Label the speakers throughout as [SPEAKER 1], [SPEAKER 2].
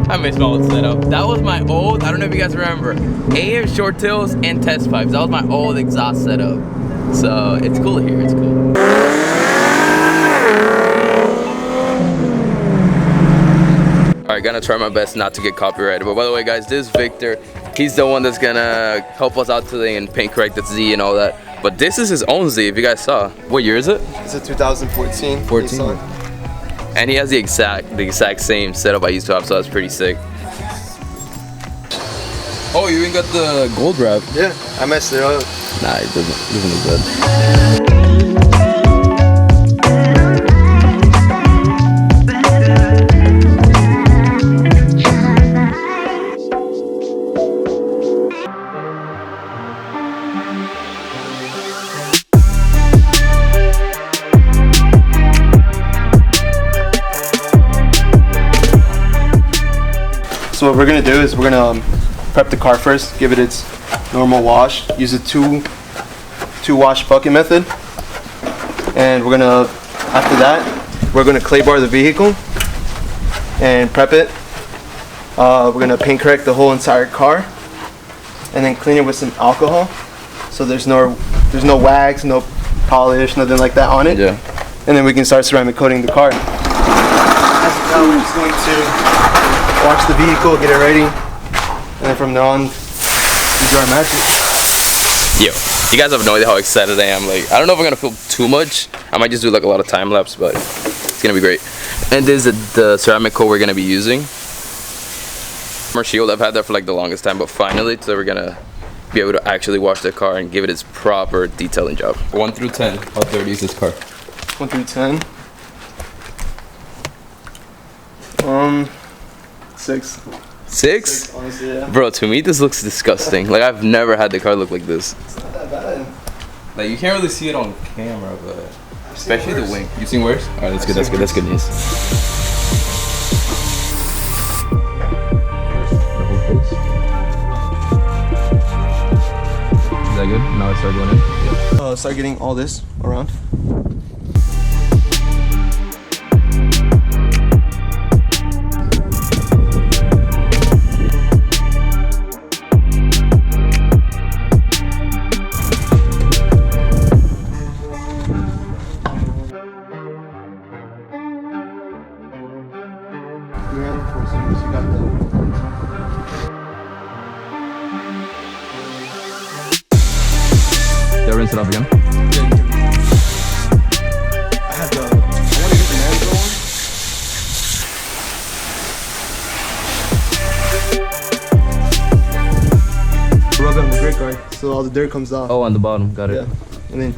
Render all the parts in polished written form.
[SPEAKER 1] I miss my old setup. That was my old, I don't know if you guys remember, AM short tails and test pipes. That was my old exhaust setup. So it's cool here, it's cool. Alright, gonna try my best not to get copyrighted. But by the way guys, this is Victor. He's the one that's gonna help us out today and paint correct the Z and all that. But this is his own Z, if you guys saw. What year is it?
[SPEAKER 2] It's a 2014 Nissan.
[SPEAKER 1] And he has the exact same setup I used to have, so that's pretty sick. Oh, you even got the gold wrap.
[SPEAKER 2] Yeah, I messed it up.
[SPEAKER 1] Nah, it doesn't look good.
[SPEAKER 2] So what we're gonna do is we're gonna prep the car first, give it its normal wash, use a two wash bucket method, and we're gonna, after that, we're gonna clay bar the vehicle and prep it. We're gonna paint correct the whole entire car, and then clean it with some alcohol, so there's no wax, no polish, nothing like that on it.
[SPEAKER 1] Yeah.
[SPEAKER 2] And then we can start ceramic coating the car. Now we're just going to wash the vehicle, get it ready, and then from there on, we do our magic.
[SPEAKER 1] Yo, you guys have no idea how excited I am. Like, I don't know if I'm gonna film too much. I might just do like a lot of time lapse, but it's gonna be great. And this is the ceramic coat we're gonna be using. Our shield, I've had that for like the longest time, but finally, so we're gonna be able to actually wash the car and give it its proper detailing job. 1 through 10, how dirty is this car?
[SPEAKER 2] 1 through 10. 6.
[SPEAKER 1] 6?
[SPEAKER 2] Honestly, yeah.
[SPEAKER 1] Bro, to me this looks disgusting. Like, I've never had the car look like this.
[SPEAKER 2] It's not that bad.
[SPEAKER 1] Like, you can't really see it on camera, but especially the wing. You've seen worse? Alright, that's good, that's good news. Is that good? Now I start going in?
[SPEAKER 2] Yeah. Start getting all this around.
[SPEAKER 1] Rinse it off again.
[SPEAKER 2] I have the. I want to get the manual one. Rub it on the brake guard so all the dirt comes off.
[SPEAKER 1] Oh, on the bottom. Got it.
[SPEAKER 2] Yeah. And then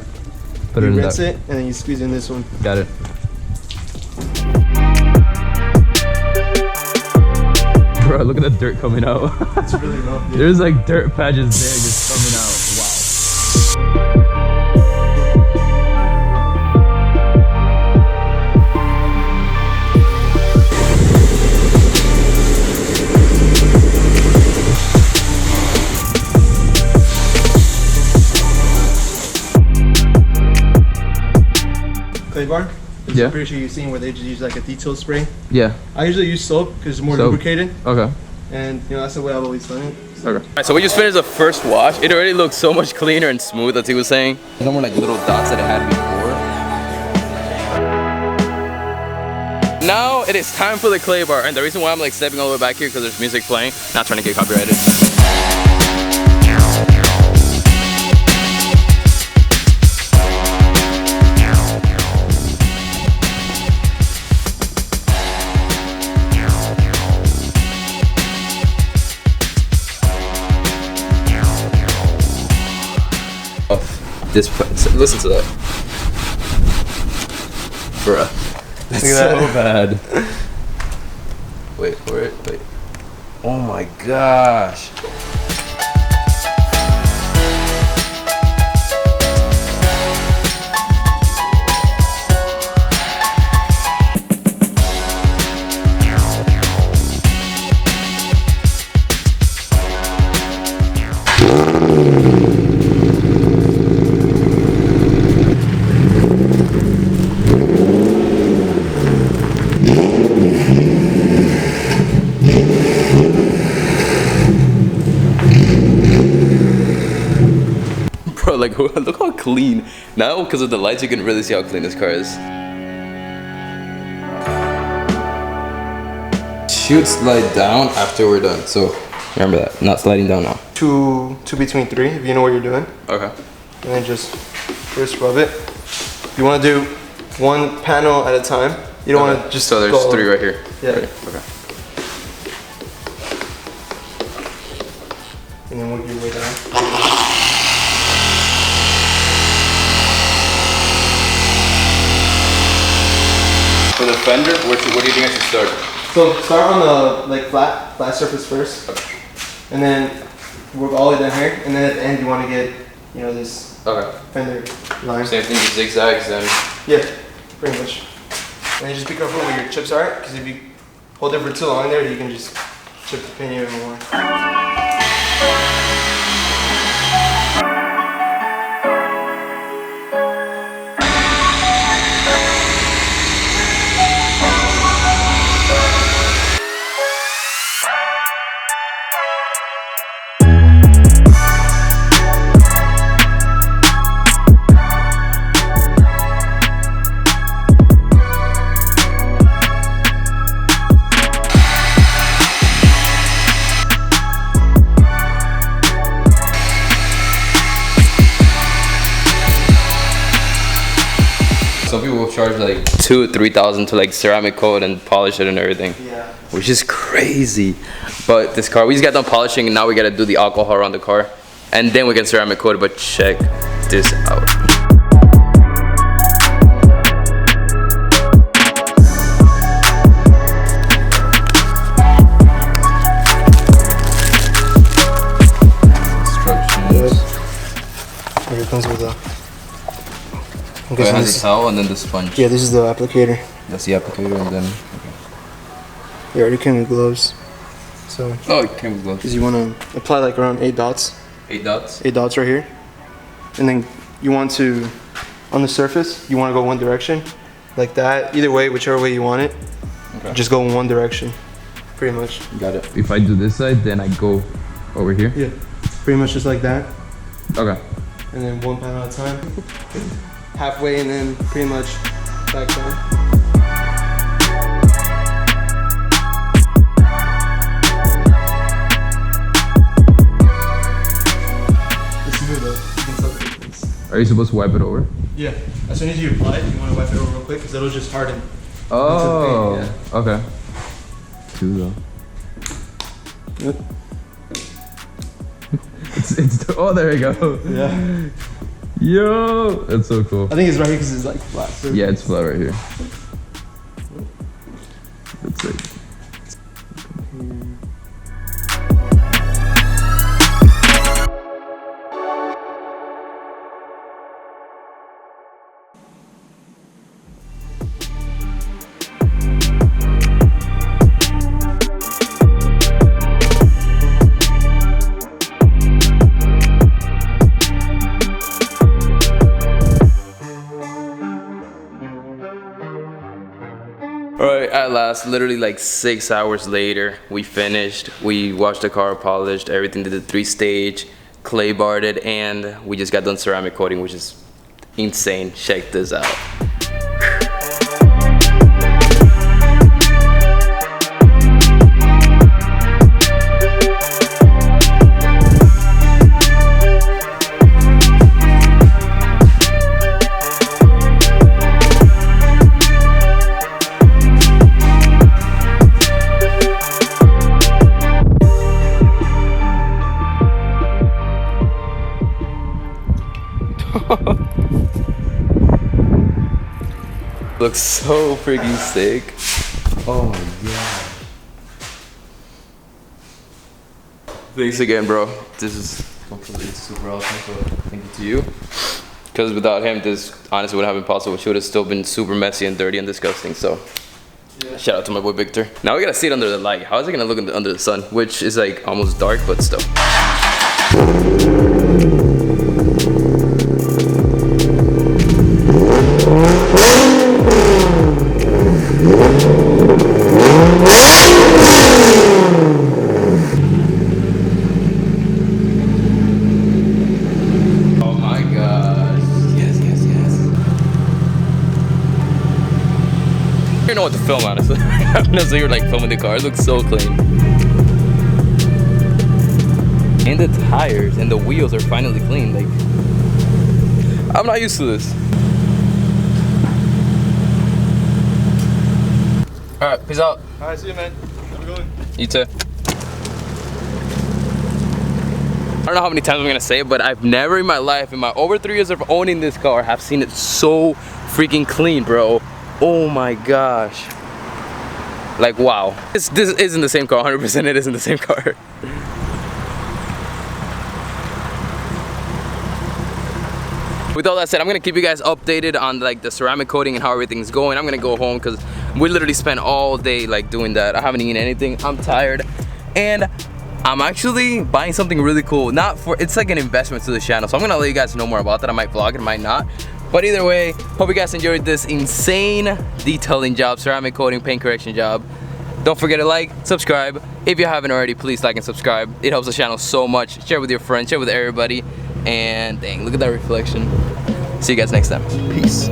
[SPEAKER 1] Put
[SPEAKER 2] you
[SPEAKER 1] it in
[SPEAKER 2] rinse
[SPEAKER 1] that.
[SPEAKER 2] it and then you squeeze in this one.
[SPEAKER 1] Got it. Bro, look at the dirt coming out.
[SPEAKER 2] It's really rough. Yeah.
[SPEAKER 1] There's like dirt patches there just coming out. Wow.
[SPEAKER 2] Clay bar?
[SPEAKER 1] Yeah.
[SPEAKER 2] I'm pretty sure you've seen where they just use like a detail spray.
[SPEAKER 1] Yeah.
[SPEAKER 2] I usually use soap because it's more
[SPEAKER 1] Soap.
[SPEAKER 2] lubricated.
[SPEAKER 1] Okay.
[SPEAKER 2] And you know, that's the way I've always done it. So.
[SPEAKER 1] Okay. Alright, so we just finished the first wash. It already looks so much cleaner and smooth, as he was saying. There's no more like little dots that it had before. Now it is time for the clay bar, and the reason why I'm like stepping all the way back here because there's music playing, not trying to get copyrighted. This, listen to that. Bruh. That's so bad. Wait for it. Wait. Oh my gosh. Bro, like, look how clean. Now, because of the lights, you can really see how clean this car is. Should slide down after we're done. So, remember that. Not sliding down now.
[SPEAKER 2] Two between three, if you know what you're doing.
[SPEAKER 1] Okay.
[SPEAKER 2] And then just first rub it. You want to do one panel at a time. You don't want to just
[SPEAKER 1] So there's three right here.
[SPEAKER 2] Yeah.
[SPEAKER 1] Right. Okay.
[SPEAKER 2] And then work your way down.
[SPEAKER 1] For the fender, what do you think I should start?
[SPEAKER 2] So start on the flat surface first, and then work all the way down here, and then at the end you want to get this fender line.
[SPEAKER 1] Same thing, the zigzags then.
[SPEAKER 2] Yeah, pretty much. And then just be careful where your chips are, because if you hold it for too long there, you can just chip the pin even more.
[SPEAKER 1] Some people will charge like $2,000 to $3,000 to like ceramic coat and polish it and everything.
[SPEAKER 2] Yeah.
[SPEAKER 1] Which is crazy. But this car, we just got done polishing and now we gotta do the alcohol around the car. And then we can ceramic coat it, but check this out. Instructions.
[SPEAKER 2] Here it comes with a...
[SPEAKER 1] It has a towel and then the sponge.
[SPEAKER 2] Yeah, this is the applicator.
[SPEAKER 1] That's the applicator and then...
[SPEAKER 2] It already came with gloves. So...
[SPEAKER 1] Oh, it came with gloves.
[SPEAKER 2] Because you want to apply like around 8 dots.
[SPEAKER 1] 8 dots?
[SPEAKER 2] 8 dots right here. And then you want to, on the surface, you want to go one direction. Like that. Either way, whichever way you want it. Okay. Just go in one direction. Pretty much.
[SPEAKER 1] Got it. If I do this side, then I go over here?
[SPEAKER 2] Yeah. Pretty much just like that.
[SPEAKER 1] Okay.
[SPEAKER 2] And then one panel at a time. Halfway and then pretty much back down. It's smooth though. You can tell the difference.
[SPEAKER 1] Are you supposed to wipe it over?
[SPEAKER 2] Yeah. As soon as you apply it, you want to wipe it over real quick because it'll just harden.
[SPEAKER 1] Oh.
[SPEAKER 2] Yeah.
[SPEAKER 1] Okay. 2 though.
[SPEAKER 2] Yep.
[SPEAKER 1] Oh, there we go.
[SPEAKER 2] Yeah.
[SPEAKER 1] Yo, that's so cool.
[SPEAKER 2] I think it's right here because it's like flat. So
[SPEAKER 1] yeah, it's flat right here. That's it. Alright, at last, literally like 6 hours later, we finished. We washed the car, polished, everything, did the 3-stage, clay barred it, and we just got done ceramic coating, which is insane. Check this out. Looks so freaking sick. Oh yeah. Thanks again, bro. This is completely super awesome, so thank you to you. Because without him, this honestly wouldn't have been possible. She would have still been super messy and dirty and disgusting, so yeah. Shout out to my boy Victor. Now we gotta see it under the light. How is it gonna look under the sun? Which is like almost dark, but still. I don't know what to film, honestly. No, so you're like filming the car. It looks so clean. And the tires and the wheels are finally clean. Like, I'm not used to this. Alright, peace out.
[SPEAKER 2] Alright, see you, man. Have a good one.
[SPEAKER 1] You too. I don't know how many times I'm gonna say it, but I've never in my life, in my over 3 years of owning this car, have seen it so freaking clean, bro. Oh my gosh. Like, wow. This isn't the same car, 100% it isn't the same car. With all that said, I'm gonna keep you guys updated on like the ceramic coating and how everything's going. I'm gonna go home because we literally spent all day like doing that. I haven't eaten anything, I'm tired. And I'm actually buying something really cool. It's like an investment to the channel. So I'm gonna let you guys know more about that. I might vlog it, might not. But either way, hope you guys enjoyed this insane detailing job, ceramic coating, paint correction job. Don't forget to like, subscribe. If you haven't already, please like and subscribe. It helps the channel so much. Share with your friends, share with everybody. And dang, look at that reflection. See you guys next time. Peace.